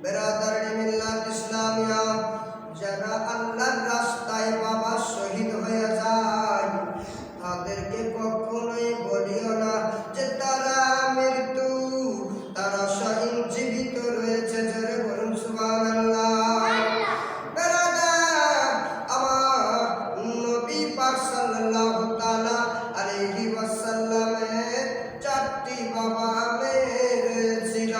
বেরাদার মিল্লাত ইসলামিয়া যারা আল্লাহর রাস্তায় বাবা শহীদ হয়ে যায় তাদেরকে কখনোই বলিও না যে তারা মৃত্যু, তারা শহীদ জীবিত রয়েছে। জোরে বলুন সুবহানাল্লাহ। বেরাদার আমার নবী পাক সাল্লাল্লাহু তাআলা আলাইহি ওয়াসাল্লামের চারটি বাবা মেরেছিল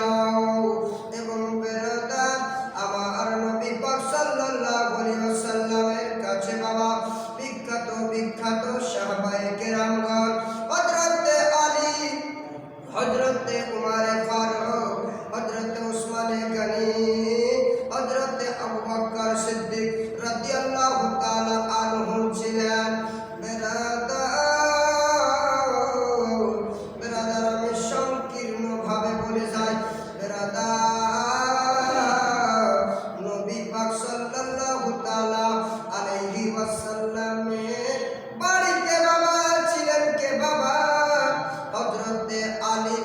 এবং বেরাদার আমার নবী পাক সাল্লাল্লাহু আলাইহি ওয়াসাল্লামের কাছে বাবা বিখ্যাত বিখ্যাত সাহাবায়ে কেরামগণ হযরতে আলী, হযরতে উমর ফারুক, হযরতে উসমানে গনি, হযরতে আবু বকর সিদ্দিক রাদিয়াল্লাহু তাআলা আনহু ছিলেন। বেরাদার আমি সংকীর্ণ ভাবে বলে যাই, বেরাদার নবী পাক সাল্লাল্লাহু তাআলা আলাইহি ওয়াসাল্লামের বাড়িতে বাবা ছিলেন কে বাবা? হযরতে আলী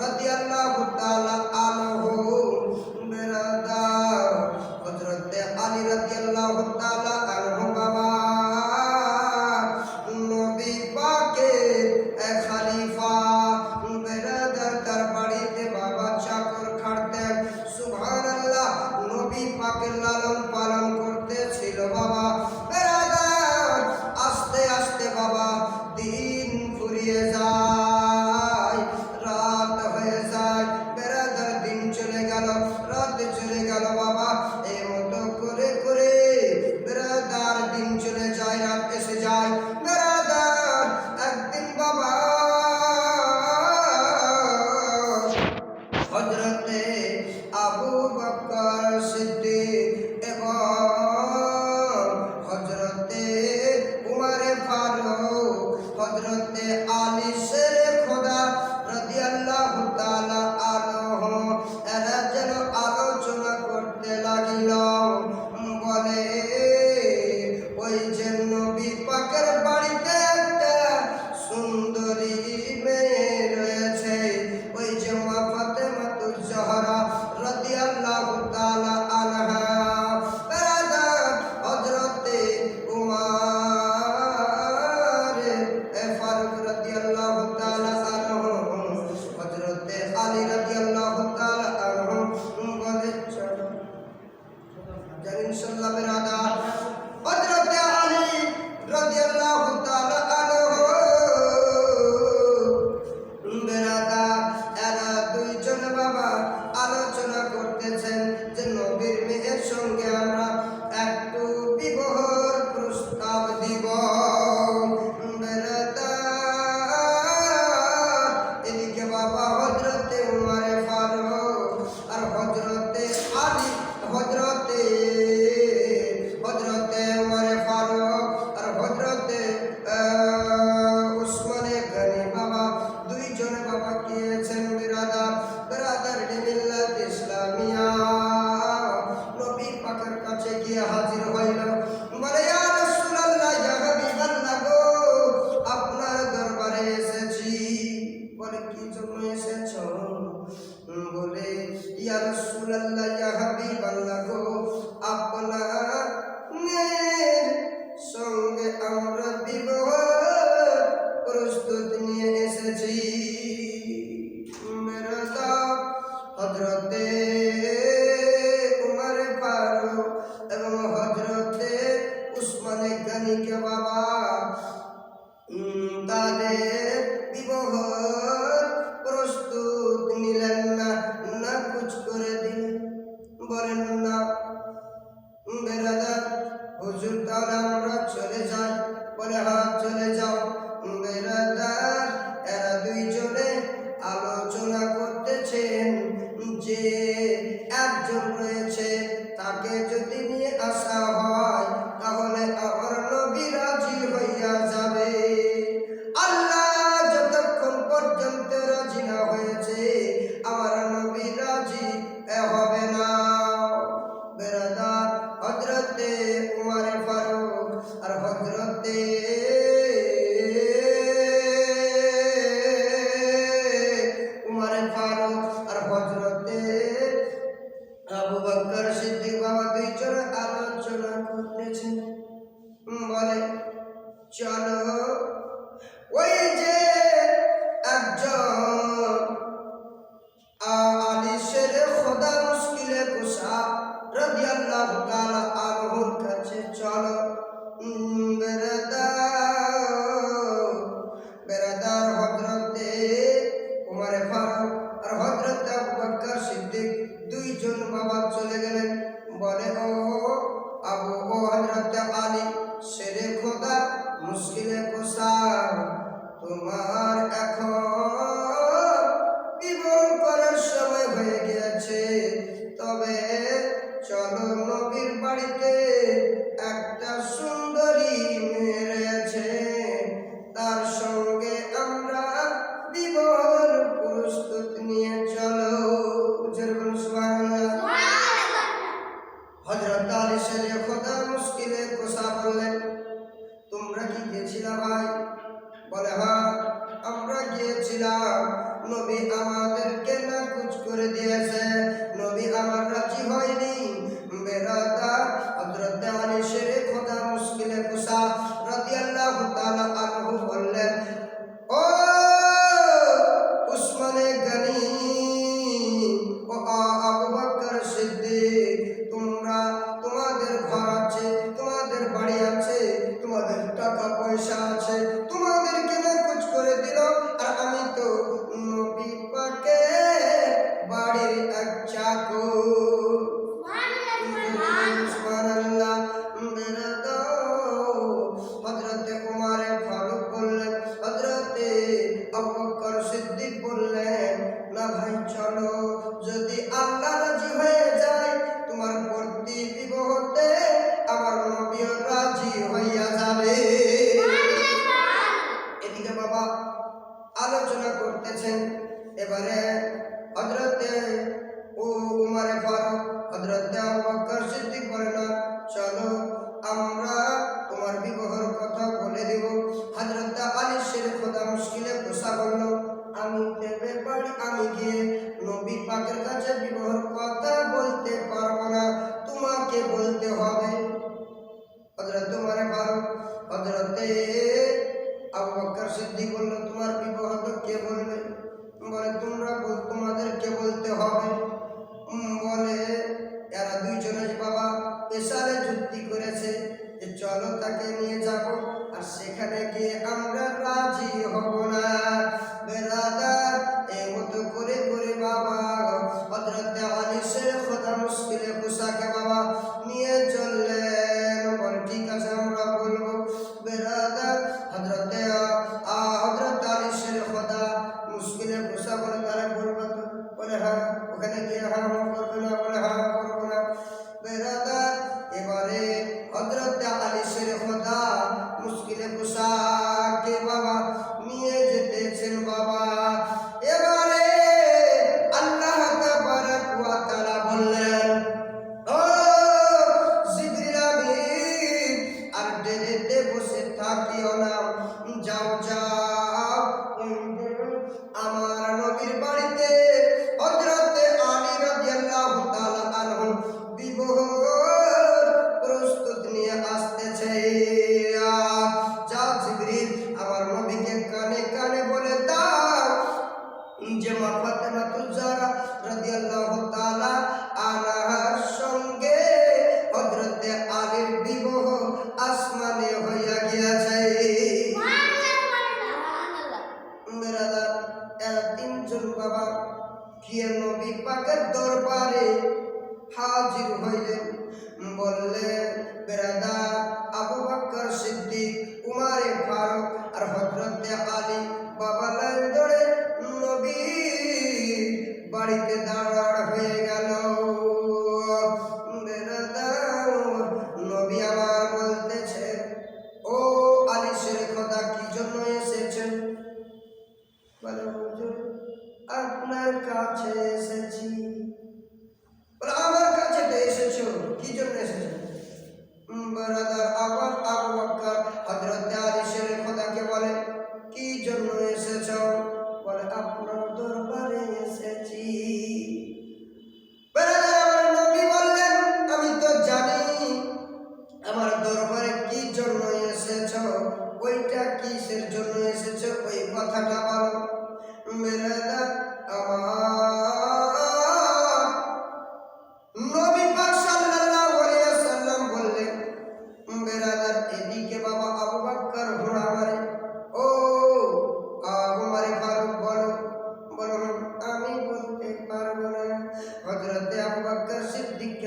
রাদিয়াল্লাহু তাআলা আনহু। বেরাদার হযরতে আলী রাদিয়াল্লাহু তাআলা আনহু বাবা নবী পাকের এক খলিফা। বেরাদার তার বাড়িতে বাবা চাকর খাটতেন। সুবহানাল্লাহ, নবী পাকের লালন পালন করতেছিল বাবা। বেরাদার আস্তে আস্তে বাবা দিন ফুরিয়ে যায়, রাত হয়ে যায়। বেরাদার দিন চলে গেল, রাত চলে গেল বাবা। এই মতো করে করে বেরাদার দিন চলে যায়, রাত এসে যায়। বেরাদার একদিন বাবা হযরতে আবু বকর সিদ্দিক এবং হযরতে উমর ফারুক, হযরতে আলী শেরে খোদা রাদিয়াল্লাহু তাআলা আনহু এরা যেন আলোচনা করতে লাগিল। বলে ওই যে নবী পাকের বাড়িতে একটা সুন্দরী মেয়ে রয়েছে, ওই যে মা ফাতেমাতুজ জহরা রাদিয়াল্লাহু তাআলা আনহা। বেরাদার হযরতে উমর ফারুক রাদিয়াল্লাহু তাআলা আনহু, হযরতে আলী রাদিয়াল্লাহু তাআলা আনহু বলে চলো জান ইনশাআল্লাহ। বেরাদার হযরতে আলী রাদিয়াল্লাহু তাআলা আনহু, বেরাদার এরা দুইজন বাবা আলোচনা করতেছেন যে নবীর মেয়ের সঙ্গে আমরা একটু বিবাহের প্রস্তাব দিব। বেরাদার এদিকে বাবা হযরতে উমর ফারুক আর হযরতে আলী, হযরতে উমর ফারুক আর হযরতে উসমানে গনি বাবা দুইজনে বাবা গিয়েছেন বেরাদার মিল্লাত ইসলামিয়া নবী পাকের কাছে গিয়ে হাজির হইল। বলে ইয়া রাসূলুল্লাহ, ইয়া হাবিবাল্লাহ গো, আপনার দরবারে এসেছি। বলে কি জন্য এসেছো? বলে ইয়া রাসূলুল্লাহ, ইয়া হাবিবাল্লাহ গো, আপনার মেয়ের সঙ্গে আমরা বিবাহ প্রস্তুতি নিয়ে এসেছি। বেরাদার হযরতে উমর ফারুক এবং হযরতে উসমানে গনিকে বাবা তাদের বিবাহের প্রস্তুত নিলেন না, নাকুচ করে দিলেন। বলেন না বেরাদার হুজুর তাহলে আমরা চলে যাই? বলে হ্যাঁ চলে যাও। বেরাদার এরা দুইজনে আলোচনা করতেছেন যে একজন রয়েছে, তাকে যদি নিয়ে আসা হয় তাহলে আমার নবী রাজি হইয়া যাবে। আল্লাহ যতক্ষণ পর্যন্ত রাজি না হয়েছে আমার নবী রাজি হবে না। বেরাদার হযরতে উমর ফারুক আর হযরতে আবু বকর সিদ্দিক বাবা দুইজন আলোচনা করতেছেন। বলে চলো ওই যে একজন আলী শের খোদা মুশকিলে কুশা রাদিয়াল্লাহু তাআলা আনহুর কাছে চলো। বেরাদার হযরতে উমর ফারুক আর হযরত আবু বকর সিদ্দিক দুইজন বাবা চলে গেলেন। বলে ও হযরত আলী শেরে খোদা মুশকিলে কুশা, তোমার এখন বিবাহ করার সময় হয়ে গেছে, তবে চলো নবীর বাড়িতে একটা সুন্দরী মেয়ে রয়েছে, তার সঙ্গে আমরা বিবাহের প্রস্তুতি নিয়ে চলো। হযরত আলী শেরে খোদা মুশকিলে কুশা বললেন, তোমরা কি গিয়েছিলা ভাই? বলে হ্যাঁ, আমরা গিয়েছিলাম। নবী আমাদেরকে নাকুচ করে দিয়েছে, নবী আমার রাজি হয়নি। বেরাদার হযরত আলী শেরে খোদা মুশকিলে কুশা রাদিয়াল্লাহু তাআলা আনহু বললেন, ও উসমানে গনি, ও আবু বকর সিদ্দিক, তোমরা তোমাদের ঘর আছে, তোমাদের বাড়ি আছে, তোমাদের টাকা পয়সা আছে, তোমাদেরকে নাকুচ করে দিল, আর আমি তো নবী পাকের বাড়ির এক চাকর। সুবহানাল্লাহ। হযরতে উমর ফারুক বললেন, হযরতে আবু বকর সিদ্দিক বললেন, না ভাই চলো, যদি আল্লাহ রাজি হয়ে যায় তোমার প্রতি বিবাহতে আমার নবীও রাজি হইয়া যাবে। এদিকে বাবা আলোচনা করতেছেন। এবারে হযরতে উমর ফারুক হযরতে আবু বকর সিদ্দিক বলে, না চলো, আমরা তোমার বিবাহের কথা বলে দেব। হযরত আলী শের খোদা মুশকিলে কুশা বলল, আমি দেবে বাড়ি, আমি গিয়ে নবী পাকের কাছে বিবাহের কথা বলতে পারবো না, তোমাকে বলতে হবে। হযরত উমর ফারুক হযরতে আবু বকর সিদ্দিক বলল, তোমার বিবাহ তো কে বলবে? বলে তোমাদেরকে বলতে হবে। বলে এরা দুইজনে বাবা পেশারে যুক্তি করেছে যে চলো তাকে নিয়ে যাব, আর সেখানে গিয়ে আমরা রাজি হব না। বেরাদার এই মতো করে করে বাবা হযরত আলী শের খোদা মুশকিলে কুশাকে বাবা নিয়ে চললেন। বলে ঠিক আছে, আমরা বলবো। বেরাদার হযরত আলী শের খোদা মুশকিলে কুশা বলে, তারা বলবো তো? বলে হ্যাঁ। ওখানে গিয়ে হ্যাঁ করবে না? বলে হ্যাঁ করবো না। বেরাদার এবারে হযরত আলী শের খোদা মুশকিলে কুশাকে বাবা নিয়ে যেতেছেন। বাবা এবারে আল্লাহ তাবারাক ওয়া তাআলা বললেন,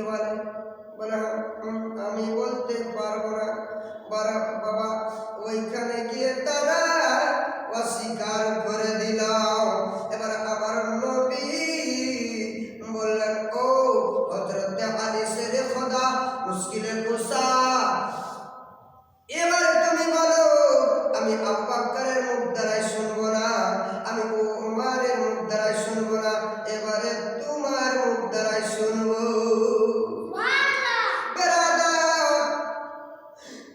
বলে? বলে আমি বলতে পারবো না। বাবা ওইখানে গিয়ে তারা অস্বীকার করে দিল। এবার আমার নবী বললেন, ও হযরত আলী শেরে খোদা মুশকিলে কুসা, এবার তুমি বলো, আমি আবু বকরের মুখ দ্বারাই শুনবো না, আমি উমরের মুখ দ্বারাই শুনবো না, এবারে তোমার মুখ দ্বারাই শুনবো।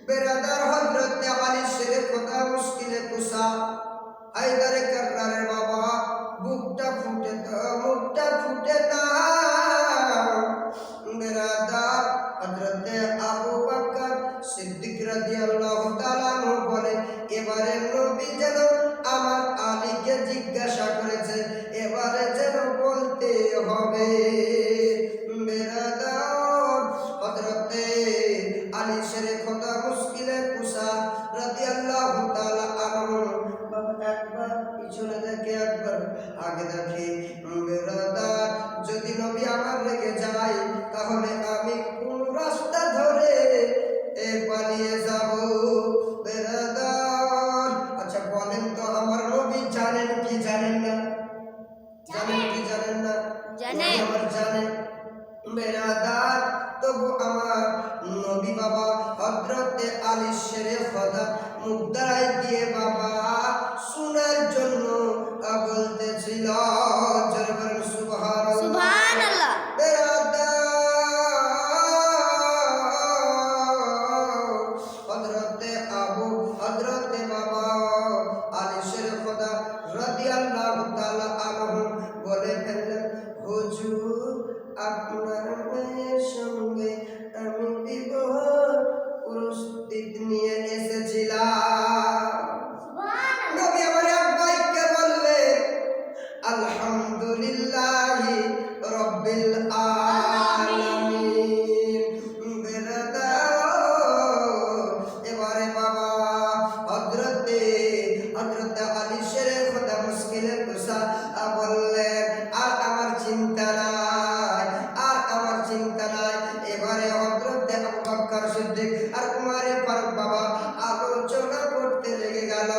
বেরাদার হযরত আলী শেরে খোদা মুশকিলে কুসা হায়দারে কাররারের বাবা বুকটা ফুটে তো মুখটা ফুটে না। বেরাদার হযরত আবু বকর সিদ্দিক রাদিয়াল্লাহু তাআলা আনহু বলে, এবারে নবী যেন আমার আলীকে জিজ্ঞাসা করেছে, এবারে যেন বলতে হবে। বেরাদার হযরত আলী শেরে খোদা মুশকিলে কুসা রাদিয়াল্লাহু তাআলা আনহু একবার পিছনে দেখে একবার আগে দেখে। বেরাদার যদি নবী আমার রেখে যায় তাহলে আমি কোন রাস্তা ধরে পালিয়ে যাব? বেরাদার আচ্ছা বলেন তো, আমার নবী জানেন কি জানেন না? জানেন কি জানেন না? জানেন, আমার জানেন। বেরাদার তবু আমার নবী বাবা হযরত আলী শেরে খোদা মুখ দ্বারাই দিয়ে বাবা শোনার জন্য বলতেছিল। জোরে বলেন সুবহানাল্লাহ। বেরাদার হযরত বাবা আলী শেরে খোদা রাদিয়াল্লাহু তাআলা আনহু বলে ফেললেন, হুজুর আপনার মেয়ের সঙ্গে আমি বিবাহ প্রস্তুতি নিয়ে এসেছিলাম। নবী আমার এক বাক্যে বললেন, আলহামদুলিল্লাহি রাব্বিল আলামিন। এবারে বাবা হযরত আলী শেরে খোদা মুশকিলে কুসা বললেন, আর আমার চিন্তা নাই, আর আমার চিন্তা নাই। এবারে হযরত আবু বকর সিদ্দিক আর উমরে ফারুক বাবা আলোচনা করতে লেগে গেল।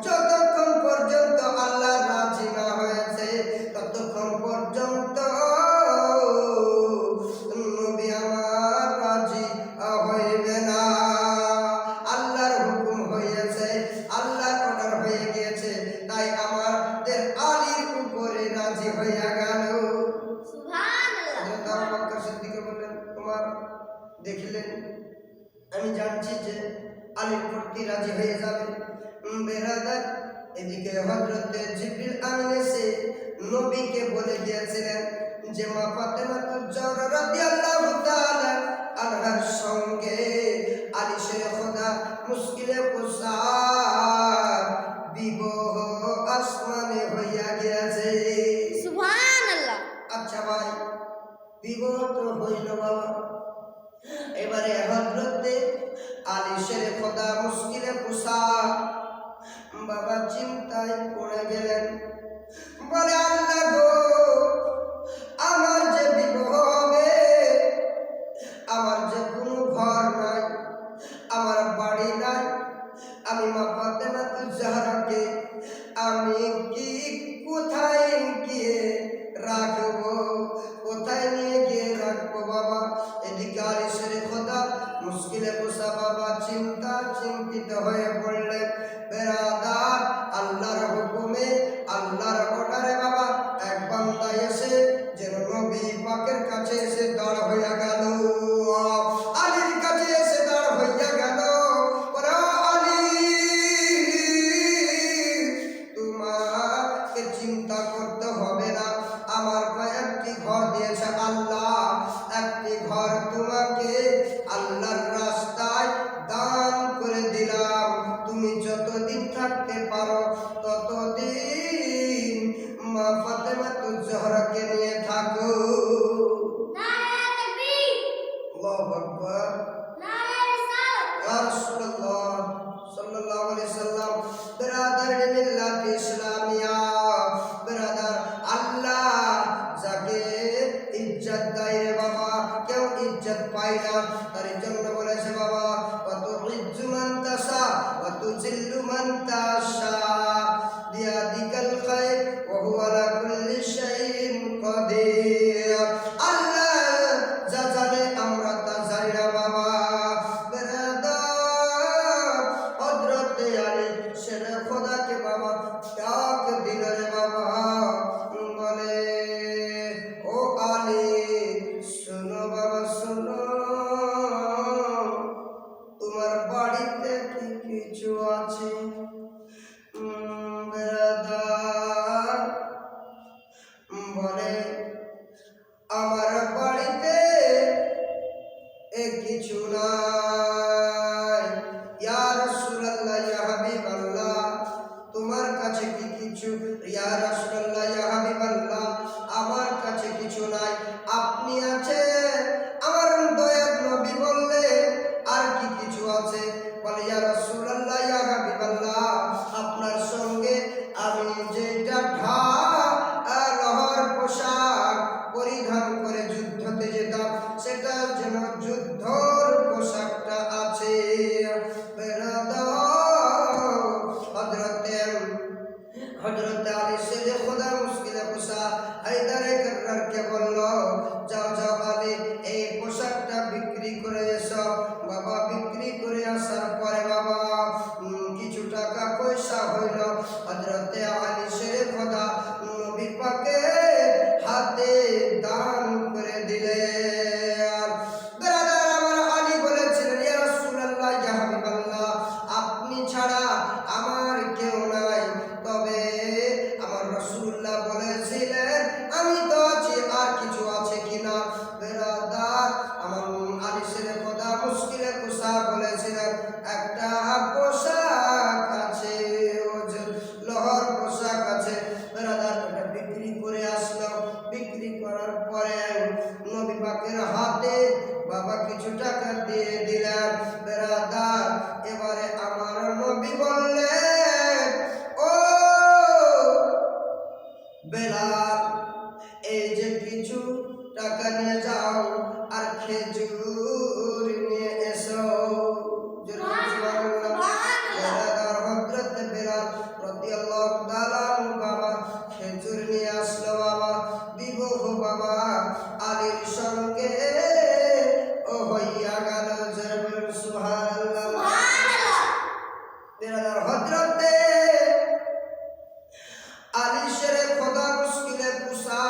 যতক্ষণ পর্যন্ত আল্লাহ রাজি না হয়েছে ততক্ষণ পর্যন্ত নবী আমার রাজি হইবে না। আল্লাহর হুকুম হয়েছে, আল্লাহর অর্ডার হয়ে গিয়েছে, তাই আমাদের আলীর উপরে রাজি হইয়া গেল। সুবহানাল্লাহ। আবু বকর সিদ্দিক বললেন, তোমার দেখলেন আমি জানছি যে আলীর প্রতি রাজি হয়ে যাবে। বেরাদার এদিকে হযরত জিবরিল আমিন এসে নবীকে বলে গিয়েছিলেন যে মা ফাতেমাতুজ জাহরা রাদিয়াল্লাহু তাআলা আনহার সঙ্গে আলী শেরে খোদা মুশকিলে কুসা বিবাহ আসমানে হইয়া গিয়েছে। সুবহানাল্লাহ। আচ্ছা ভাই, বিবাহ তো হইল বাবা, এবারে হযরত আলী শেরে খোদা মুশকিলে কুসা বাবা চিন্তায় পড়ে গেলেন। বলে, আল্লাহ গো, আমার যে বিবাহ হবে, আমার যে কোনো ঘর নাই, আমার বাড়ি নাই, আমি মা ফাতেমাতুজ জাহরাকে আমি কি কোথায় গিয়ে রাখবো, কোথায় নিয়ে গিয়ে রাখবো বাবা? এদিকে আলী শেরে খোদা মুশকিলে কুসা বাবা চিন্তিত হয়ে পড়লেন। বেরাদার আল্লাহর হুকুমে, আল্লাহর অর্ডারে বাবা এক বান্দা এসে যেন নবী পাকের কাছে এসে দাঁড় হইয়া গেল, আলীর কাছে এসে দাঁড় হইয়া গেল। ওরে আলী, তোমাকে চিন্তা করতে হবে না, আমার কয়েকটি ঘর দিয়েছে আল্লাহ, একটি ঘর তোমাকে আল্লাহর রাস্তায় দান করে দিলাম, তুমি যতদিন থাকতে পারো ততদিন মা ফাতেমাতুজ জাহরাকে নিয়ে থাকো। নারে তাকবীর, আল্লাহু আকবার, নারে রিসালাত, ইয়া রাসূলুল্লাহ সাল্লাল্লাহু আলাইহি সাল্লাম। বিরাদার মিল্লাত ইসলামিয়া, বিরাদার আল্লাহ যাকে ইজ্জত দেয় বাইরে বাবা কেউ ইজ্জত পায় না। তার জন্য বলেছে বাবা ওয়াতুইজ্জু মান তাশা ওয়াতুজিল্লু মান তাশা বিয়াদিকাল খায়র ওয়া হুয়া আলা কুল্লি শাইইন কাদির। আল্লাহ যা জানে আমরা তা জানি না বাবা। বেরাদার হযরতে আলী শেরে খোদাকে বাবা ডাক দিল রে বাবা, বলে ও আলী শোনো বাবা শোনো, তোমার বাড়িতে কি কিছু আছে? বেরাদার বলে আমার বাড়িতে কিছু নাই। ইয়া রাসূলুল্লাহ ইয়া হাবিবাল্লাহ তোমার কাছে কি কিছু? ইয়া রাসূলুল্লাহ ইয়া হাবিবাল্লাহ আমার কাছে কিছু নাই, আপনি আছেন। আমার দয়ার নবী বললেন আর কি কিছু আছে? বলে ইয়া রাসূলুল্লাহ ইয়া হাবিবাল্লাহ আপনার সঙ্গে আমি যেটা লোহার পোশাক পরিধান করে যুদ্ধতে যেতাম সেটা যেন যুদ্ধর পোশাকটা আছে। হযরত আলী শেরে খোদা মুশকিলে কুশা হায়দারে কাররারকে বলল যাও যাও আলী এই পোশাকটা বিক্রি করে এসো। বাবা বিক্রি করে আসার পরে বাবা কিছু টাকা পয়সা হইল। হযরতে আলী শেরে খোদা নবী পাকের হাতে দান করে দিলেন। ব্রাদার আমার আলী বলেছিলেন ইয়া রাসূলুল্লাহ ইয়া হাবিবাল্লাহ আপনি ছাড়া আমার কেউ নাই। তবে আমার রাসূলুল্লাহ বলেছিলেন আমি তো আছি, আর কিছু আছে কিনা? ব্রাদার আমার আলী শেরে খোদা মুশকিলে কুশা বলেছিলেন একটা পোশাক আছে, লোহার পোশাক আছে। ব্রাদার ওটা বিক্রি করে আসলো। বিক্রি করার পরে নবী পাকের হাতে বাবা কিছু টাকা দিয়ে দিলেন। ব্রাদার এবারে আমার নবী বললেন ও বেলাল এই যে কিছু টাকা নিয়ে যাও আর খেজুর নিয়ে এসো। হযরত বেলাল রাদিয়াল্লাহু তাআলা বাবা খেজুর নিয়ে আসলো। বাবা বিবাহ বাবা আলীর সঙ্গে ও হইয়া গেল। সুবহানাল্লাহ। বেলাল হযরতে আলী শেরে খোদা মুশকিলে কুশা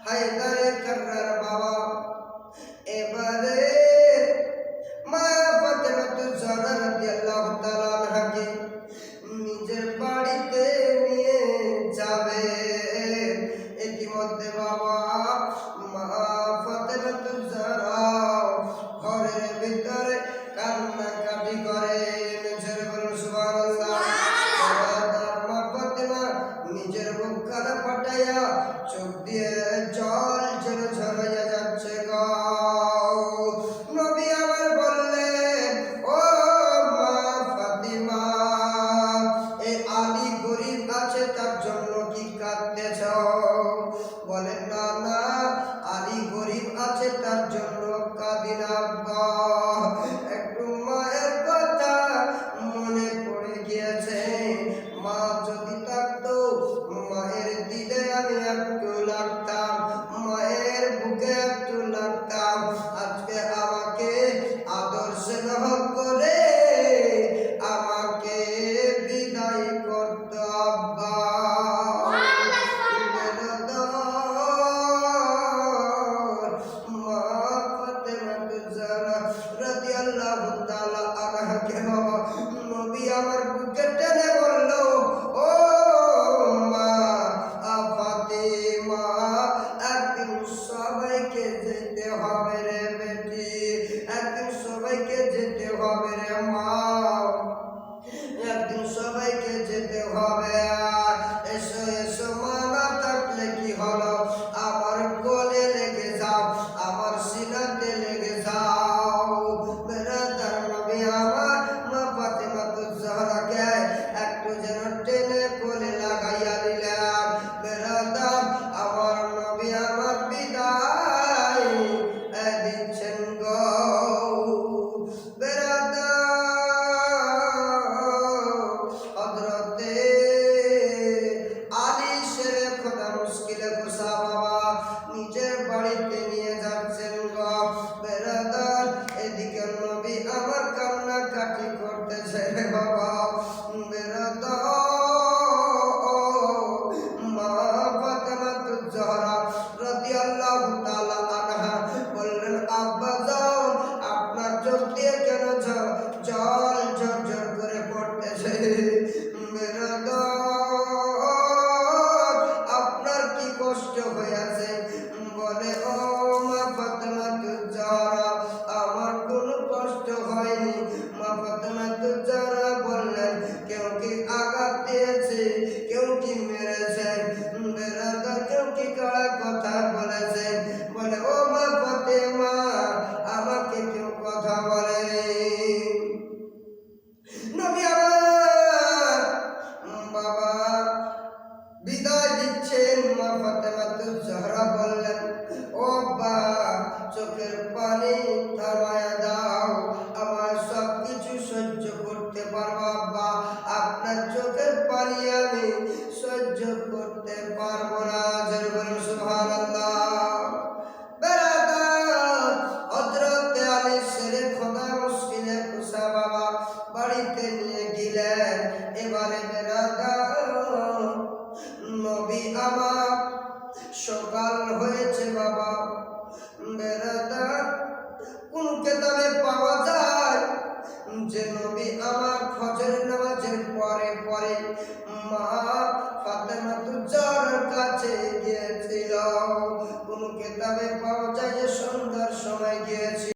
হায়দারে কাররার বাবা এবারে মা ফাতেমাতুজ জাহরা রাদিয়াল্লাহু তাআলা আনহাকে নিজের বাড়িতে নিয়ে যাবে। ইতিমধ্যে বাবা মা ফাতেমাতুজ জাহরা ঘরের ভিতরে কান্নাকাটি করেন। সুবহানাল্লাহ। মা ফাতেমা নিজের বুক কাঁধে পাঠাইয়া চোখ দিয়ে জল যেন ঝরাইয়া যাচ্ছে গো। নবী আমার বললেন ও মা ফাতিমা এ আলী গরিব আছে তার জন্য কি কাঁদতেছ? বলেন না না আলী গরিব আছে তার জন্য কাঁদি না আব্বা, একটু মায়ের কথা মনে পড়ে গিয়েছে। মা যদি থাকতো মায়ের দিলে আমি একটু লাগতাম, মায়ের বুকে একটু লাগতাম। আজকে আমাকে আদর স্নেহ করে আমাকে বিদায় করতো আব্বা। মা ফাতেমাতুজ জাহরা রাদিয়াল্লাহু তাআলা আনহাকে বাবা নবী আমার বুকে টেনে বলল ও মা ফাতেমা একদিন সবাইকে যেতে হবে রে এবারে বেরাদার নবী আমার সকাল হয়েছে বাবা বেরাদার কোন কেতাবে পাওয়া যায় যে নবী আমার ফজরের নামাজের পরে পরে মা ফাতেমাতুজ জাহরার কাছে গিয়েছিল? কোন কেতাবে পাওয়া যায় যে সন্ধ্যার সময় গিয়েছিল?